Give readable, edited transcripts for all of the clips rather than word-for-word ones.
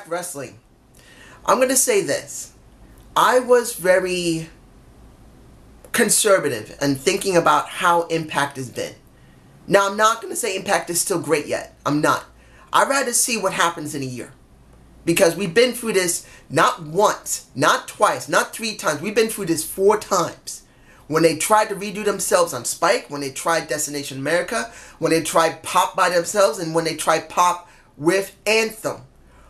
Impact Wrestling, I'm going to say this. I was very conservative in thinking about how Impact has been. Now, I'm not going to say Impact is still great yet. I'm not. I'd rather see what happens in a year. Because we've been through this not once, not twice, not 3 times. We've been through this 4 times. When they tried to redo themselves on Spike, when they tried Destination America, when they tried Pop by themselves, and when they tried Pop with Anthem.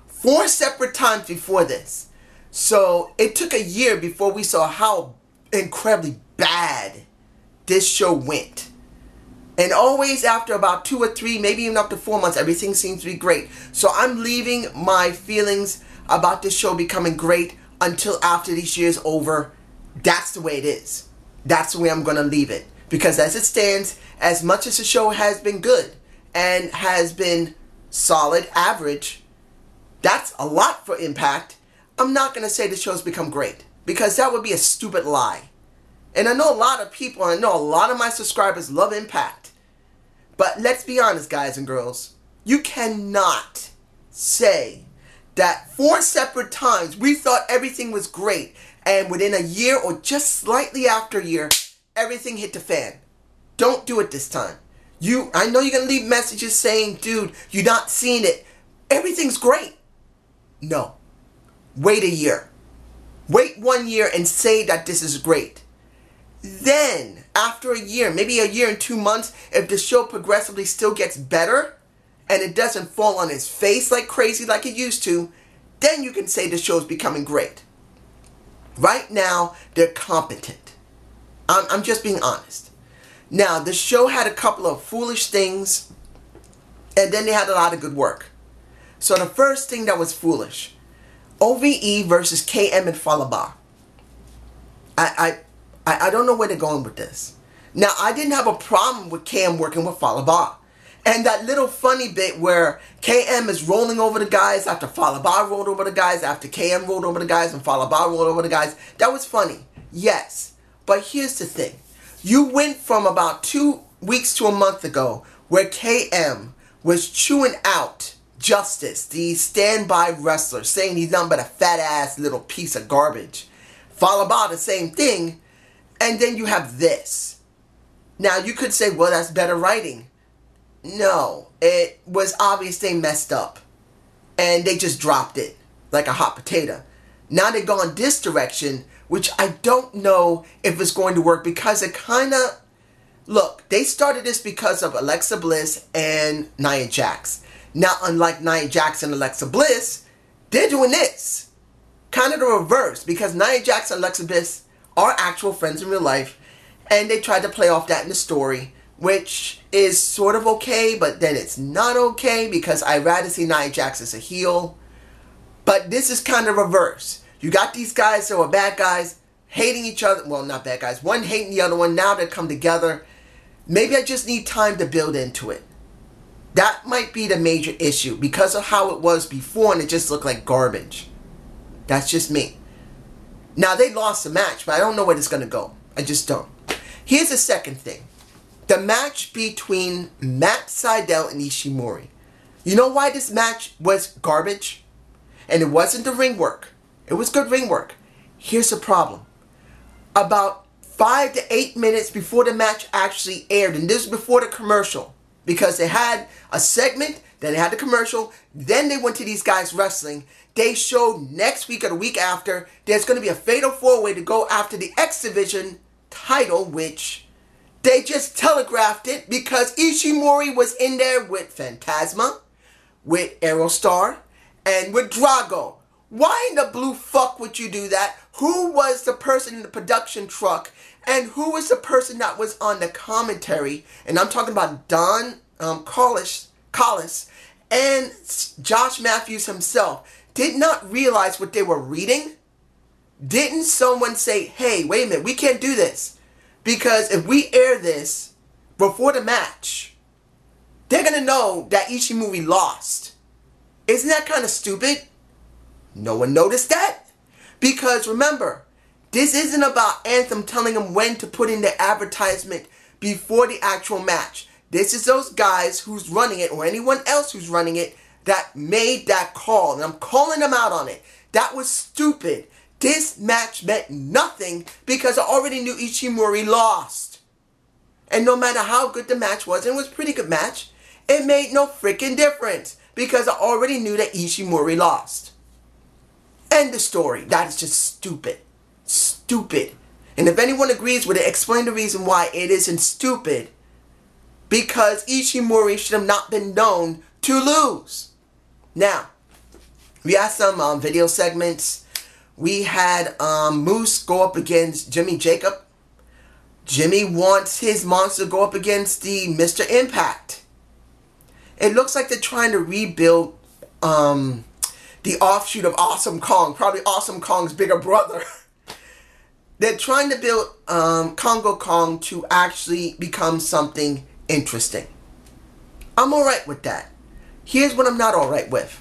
4 separate times before this. So it took a year before we saw how incredibly bad this show went. And always after about 2 or 3, maybe even up to 4 months, everything seems to be great. So I'm leaving my feelings about this show becoming great until after this year's over. That's the way it is. That's the way I'm going to leave it. Because as it stands, as much as the show has been good and has been solid, average, that's a lot for Impact. I'm not going to say the show's become great. Because that would be a stupid lie. And I know a lot of people, I know a lot of my subscribers love Impact. But let's be honest, guys and girls. You cannot say that 4 separate times we thought everything was great, and within a year or just slightly after a year, everything hit the fan. Don't do it this time. I know you're going to leave messages saying, dude, you're not seeing it. Everything's great. No. Wait a year. Wait 1 year and say that this is great. Then, after a year, maybe a year and 2 months, if the show progressively still gets better, and it doesn't fall on its face like crazy like it used to, then you can say the show's becoming great. Right now, they're competent. I'm just being honest. Now, the show had a couple of foolish things, and then they had a lot of good work. So the first thing that was foolish, OVE versus KM and Falaba. I don't know where they're going with this. Now, I didn't have a problem with KM working with Falaba. And that little funny bit where KM is rolling over the guys after Falaba rolled over the guys, after KM rolled over the guys, and Falaba rolled over the guys. That was funny. Yes. But here's the thing. You went from about 2 weeks to a month ago where KM was chewing out Justice, the standby wrestler, saying he's nothing but a fat-ass little piece of garbage. Falaba, the same thing. And then you have this. Now, you could say, well, that's better writing. No, it was obvious they messed up. And they just dropped it like a hot potato. Now they've gone this direction, which I don't know if it's going to work because it kind of... Look, they started this because of Alexa Bliss and Nia Jax. Now, unlike Nia Jax and Alexa Bliss, they're doing this. Kind of the reverse, because Nia Jax and Alexa Bliss are actual friends in real life, and they tried to play off that in the story, which is sort of okay, but then it's not okay, because I'd rather see Nia Jax as a heel. But this is kind of reverse. You got these guys that were bad guys, hating each other, well, not bad guys, one hating the other one, now they come together. Maybe I just need time to build into it. That might be the major issue, because of how it was before, and it just looked like garbage. That's just me. Now, they lost the match, but I don't know where it's going to go. I just don't. Here's the second thing. The match between Matt Sydal and Ishimori. You know why this match was garbage? And it wasn't the ring work. It was good ring work. Here's the problem. About 5 to 8 minutes before the match actually aired, and this was before the commercial, because they had a segment, then they had the commercial, then they went to these guys wrestling. They showed next week or the week after there's going to be a fatal 4-way to go after the X Division title, which they just telegraphed it because Ishimori was in there with Phantasma, with Aerostar, and with Drago. Why in the blue fuck would you do that? Who was the person in the production truck? And who was the person that was on the commentary? And I'm talking about Don Collis and Josh Matthews himself. Did not realize what they were reading? Didn't someone say, hey, wait a minute, we can't do this. Because if we air this before the match, they're going to know that Ishimori lost. Isn't that kind of stupid? No one noticed that. Because remember, this isn't about Anthem telling them when to put in their advertisement before the actual match. This is those guys who's running it, or anyone else who's running it, that made that call, and I'm calling them out on it. That was stupid. This match meant nothing because I already knew Ishimori lost. And no matter how good the match was, and it was a pretty good match, it made no freaking difference because I already knew that Ishimori lost. End the story. That is just stupid. Stupid. And if anyone agrees with it, explain the reason why it isn't stupid. Because Ishimori should have not been known to lose. Now, we had some video segments. We had Moose go up against Jimmy Jacob. Jimmy wants his monster to go up against the Mr. Impact. It looks like they're trying to rebuild the offshoot of Awesome Kong. Probably Awesome Kong's bigger brother. They're trying to build Congo Kong to actually become something interesting. I'm alright with that. Here's what I'm not alright with.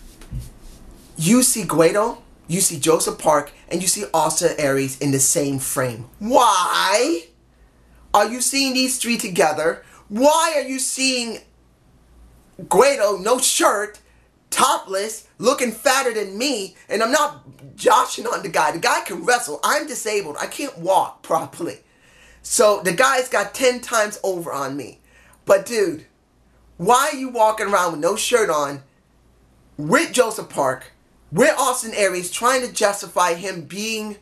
You see Guido, you see Joseph Park, and you see also Aries in the same frame. Why are you seeing these three together? Why are you seeing Guido, no shirt, topless, looking fatter than me, and I'm not joshing on the guy. The guy can wrestle. I'm disabled. I can't walk properly. So the guy's got 10 times over on me. But dude, why are you walking around with no shirt on with Joseph Park, with Austin Aries, trying to justify him being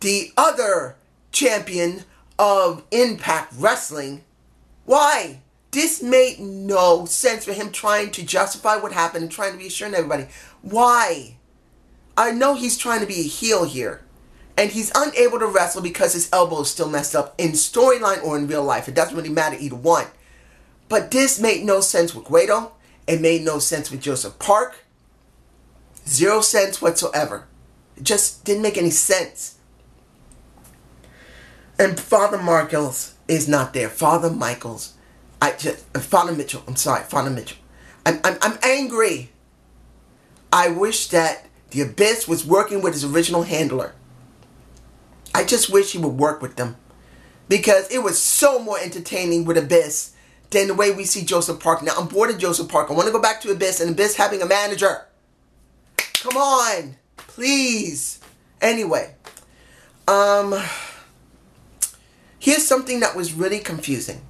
the other champion of Impact Wrestling? Why? This made no sense for him trying to justify what happened and trying to reassure everybody. Why? I know he's trying to be a heel here. And he's unable to wrestle because his elbow is still messed up in storyline or in real life. It doesn't really matter either one. But this made no sense with Guido. It made no sense with Joseph Park. 0 sense whatsoever. It just didn't make any sense. And Father Michaels is not there. Father Michaels. Father Mitchell. I'm sorry. Father Mitchell. I'm angry. I wish that the Abyss was working with his original handler. I just wish he would work with them. Because it was so more entertaining with Abyss than the way we see Joseph Park. Now, I'm bored of Joseph Park. I want to go back to Abyss and Abyss having a manager. Come on. Please. Anyway. Here's something that was really confusing.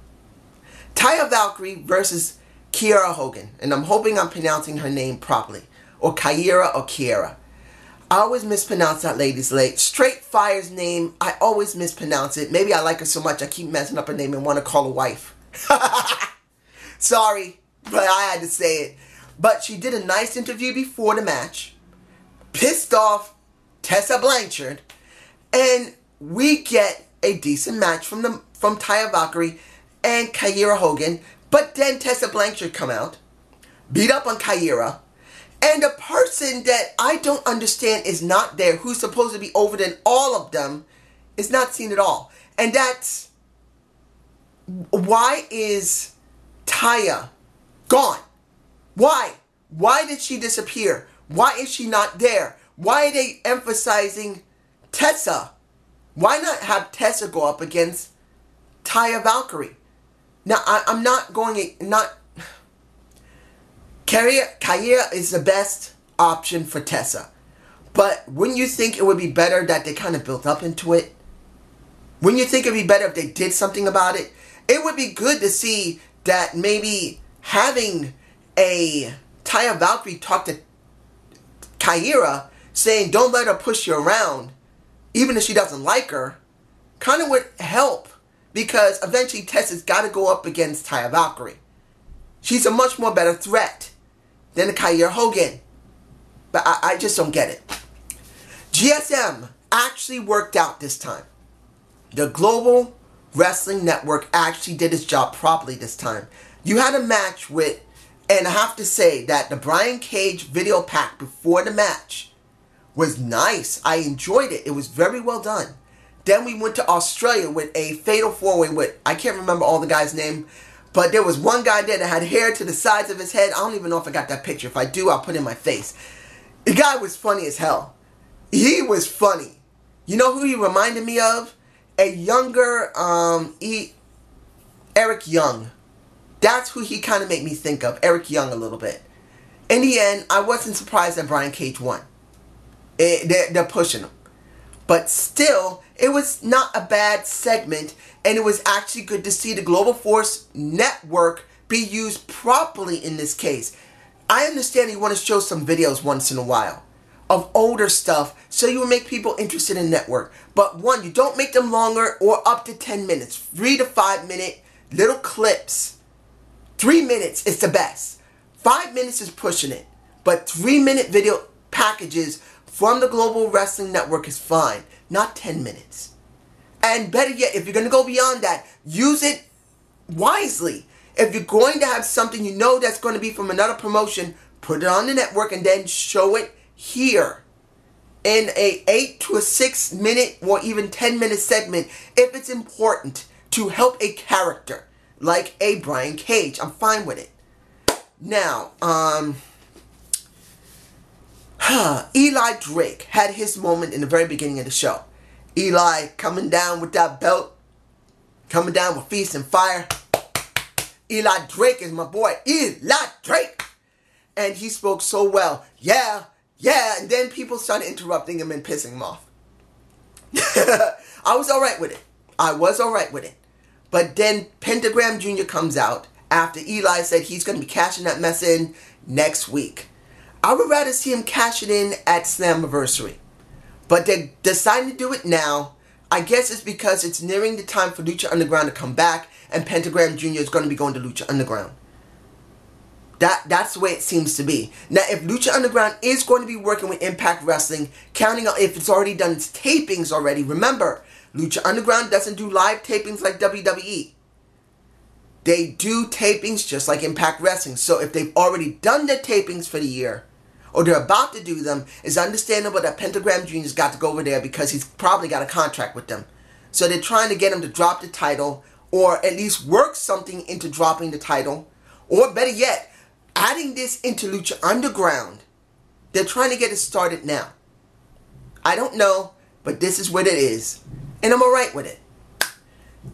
Tiya Valkyrie versus Kiera Hogan. And I'm hoping I'm pronouncing her name properly. Or Kyra or Kiera. I always mispronounce that lady's name. Straight Fire's name, I always mispronounce it. Maybe I like her so much I keep messing up her name and want to call her wife. Sorry, but I had to say it. But she did a nice interview before the match. Pissed off Tessa Blanchard. And we get a decent match from Tiya Valkyrie and Kyra Hogan. But then Tessa Blanchard come out, beat up on Kyra. And the person that I don't understand is not there, who's supposed to be over than all of them, is not seen at all. And that's, why is Tiya gone? Why? Why did she disappear? Why is she not there? Why are they emphasizing Tessa? Why not have Tessa go up against Tiya Valkyrie? Now, I'm not going, Kyra is the best option for Tessa. But wouldn't you think it would be better that they kind of built up into it? Wouldn't you think it would be better if they did something about it? It would be good to see that maybe having a Tiya Valkyrie talk to Kyra, saying don't let her push you around, even if she doesn't like her, kind of would help. Because eventually Tessa's got to go up against Tiya Valkyrie. She's a much more better threat than the Kyra Hogan. But I just don't get it. GSM actually worked out this time. The Global Wrestling Network actually did its job properly this time. You had a match with, and I have to say that the Brian Cage video pack before the match was nice. I enjoyed it. It was very well done. Then we went to Australia with a fatal four-way with, I can't remember all the guys' name, but there was one guy there that had hair to the sides of his head. I don't even know if I got that picture. If I do, I'll put it in my face. The guy was funny as hell. He was funny. You know who he reminded me of? A younger, Eric Young. That's who he kind of made me think of. Eric Young a little bit. In the end, I wasn't surprised that Brian Cage won. They're pushing him. But still, it was not a bad segment, and it was actually good to see the Global Force Network be used properly in this case. I understand you want to show some videos once in a while of older stuff so you will make people interested in network. But one, you don't make them longer or up to 10 minutes. 3 to 5 minute little clips. 3 minutes is the best. 5 minutes is pushing it. But 3-minute video packages from the Global Wrestling Network is fine. Not 10 minutes. And better yet, if you're going to go beyond that, use it wisely. If you're going to have something you know that's going to be from another promotion, put it on the network and then show it here in a 8 to a 6 minute or even 10-minute segment if it's important to help a character like a Brian Cage. I'm fine with it. Now, Eli Trick had his moment in the very beginning of the show. Eli coming down with that belt, coming down with feast and fire. Eli Trick is my boy, Eli Trick. And he spoke so well. Yeah, and then people started interrupting him and pissing him off. I was alright with it. But then Pentagram Jr. comes out after Eli said he's going to be cashing that mess in next week. I would rather see him cash it in at Slammiversary. But they're deciding to do it now. I guess it's because it's nearing the time for Lucha Underground to come back, and Pentagram Jr. is going to be going to Lucha Underground. That's the way it seems to be. Now, if Lucha Underground is going to be working with Impact Wrestling, counting on if it's already done its tapings already, remember, Lucha Underground doesn't do live tapings like WWE. They do tapings just like Impact Wrestling. So if they've already done their tapings for the year, or they're about to do them, it's understandable that Pentagram Jr.'s got to go over there because he's probably got a contract with them. So they're trying to get him to drop the title, or at least work something into dropping the title, or better yet, adding this into Lucha Underground. They're trying to get it started now. I don't know, but this is what it is, and I'm alright with it.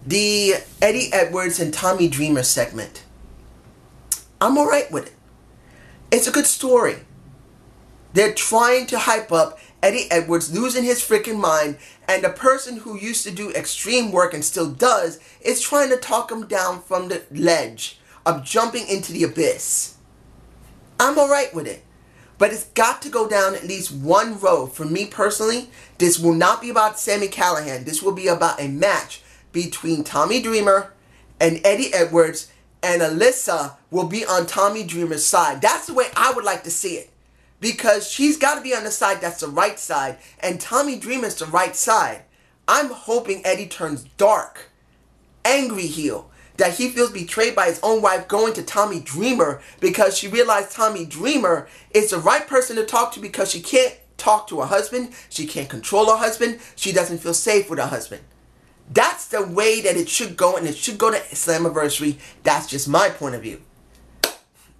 The Eddie Edwards and Tommy Dreamer segment, I'm alright with it. It's a good story. They're trying to hype up Eddie Edwards losing his freaking mind, and the person who used to do extreme work and still does is trying to talk him down from the ledge of jumping into the abyss. I'm alright with it. But it's got to go down at least one road. For me personally, this will not be about Sami Callihan. This will be about a match between Tommy Dreamer and Eddie Edwards, and Alyssa will be on Tommy Dreamer's side. That's the way I would like to see it. Because she's got to be on the side that's the right side, and Tommy Dreamer's the right side. I'm hoping Eddie turns dark, angry heel, that he feels betrayed by his own wife going to Tommy Dreamer because she realized Tommy Dreamer is the right person to talk to because she can't talk to her husband, she can't control her husband, she doesn't feel safe with her husband. That's the way that it should go, and it should go to Slammiversary. That's just my point of view.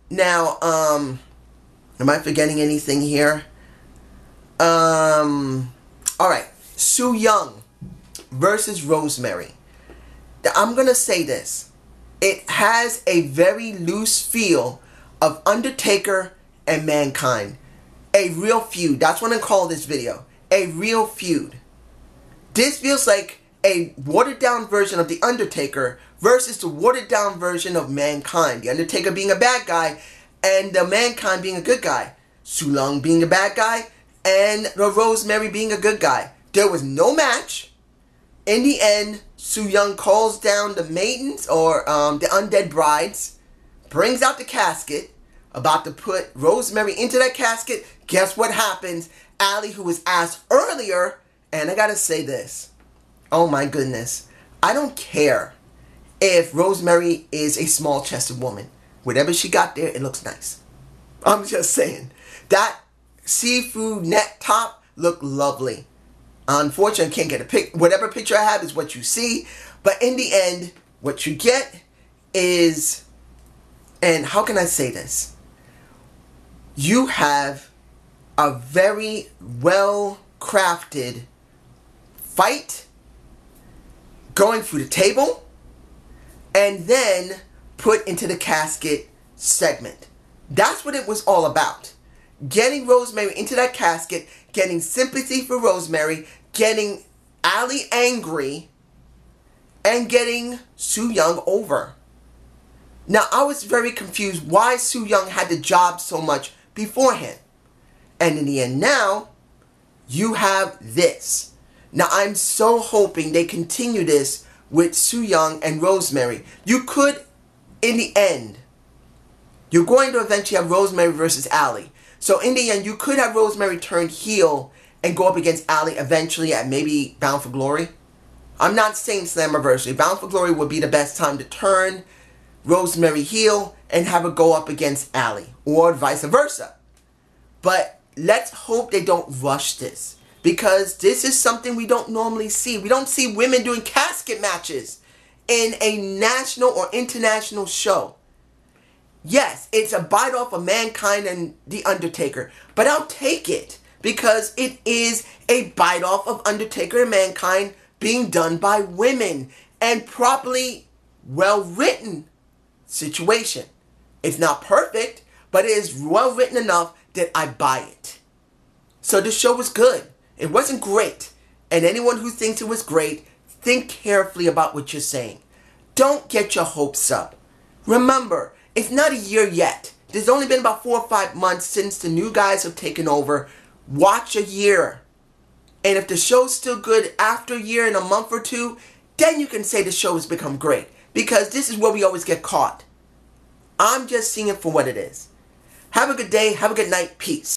Now, am I forgetting anything here? Alright. Su Yung versus Rosemary. I'm going to say this. It has a very loose feel of Undertaker and Mankind. A real feud. That's what I call this video. A real feud. This feels like a watered down version of The Undertaker versus the watered down version of Mankind. The Undertaker being a bad guy and the Mankind being a good guy. Su Yung being a bad guy and the Rosemary being a good guy. There was no match. In the end, Su Yung calls down the maidens, or the undead brides, brings out the casket, about to put Rosemary into that casket. Guess what happens? Allie, who was asked earlier, and I gotta say this. Oh my goodness. I don't care if Rosemary is a small-chested woman. Whatever she got there, it looks nice. I'm just saying. That seafood net top looked lovely. Unfortunately, I can't get a pic. Whatever picture I have is what you see. But in the end, what you get is, and how can I say this? You have a very well-crafted fight going through the table and then put into the casket segment. That's what it was all about. Getting Rosemary into that casket, getting sympathy for Rosemary, getting Ali angry, and getting Su Yung over. Now, I was very confused why Su Yung had to job so much beforehand. And in the end now, you have this. Now, I'm so hoping they continue this with Su Yung and Rosemary. You could, in the end, you're going to eventually have Rosemary versus Ali. So in the end, you could have Rosemary turn heel and go up against Ali eventually at maybe Bound for Glory. I'm not saying Slammiversary. Bound for Glory would be the best time to turn Rosemary heel and have her go up against Ali, or vice versa. But let's hope they don't rush this, because this is something we don't normally see. We don't see women doing casket matches in a national or international show. Yes, it's a bite off of Mankind and The Undertaker, but I'll take it because it is a bite off of Undertaker and Mankind being done by women and properly well written situation. It's not perfect, but it is well written enough that I buy it. So the show was good. It wasn't great. And anyone who thinks it was great, think carefully about what you're saying. Don't get your hopes up. Remember, it's not a year yet. There's only been about 4 or 5 months since the new guys have taken over. Watch a year. And if the show's still good after a year and a month or two, then you can say the show has become great. Because this is where we always get caught. I'm just seeing it for what it is. Have a good day. Have a good night. Peace.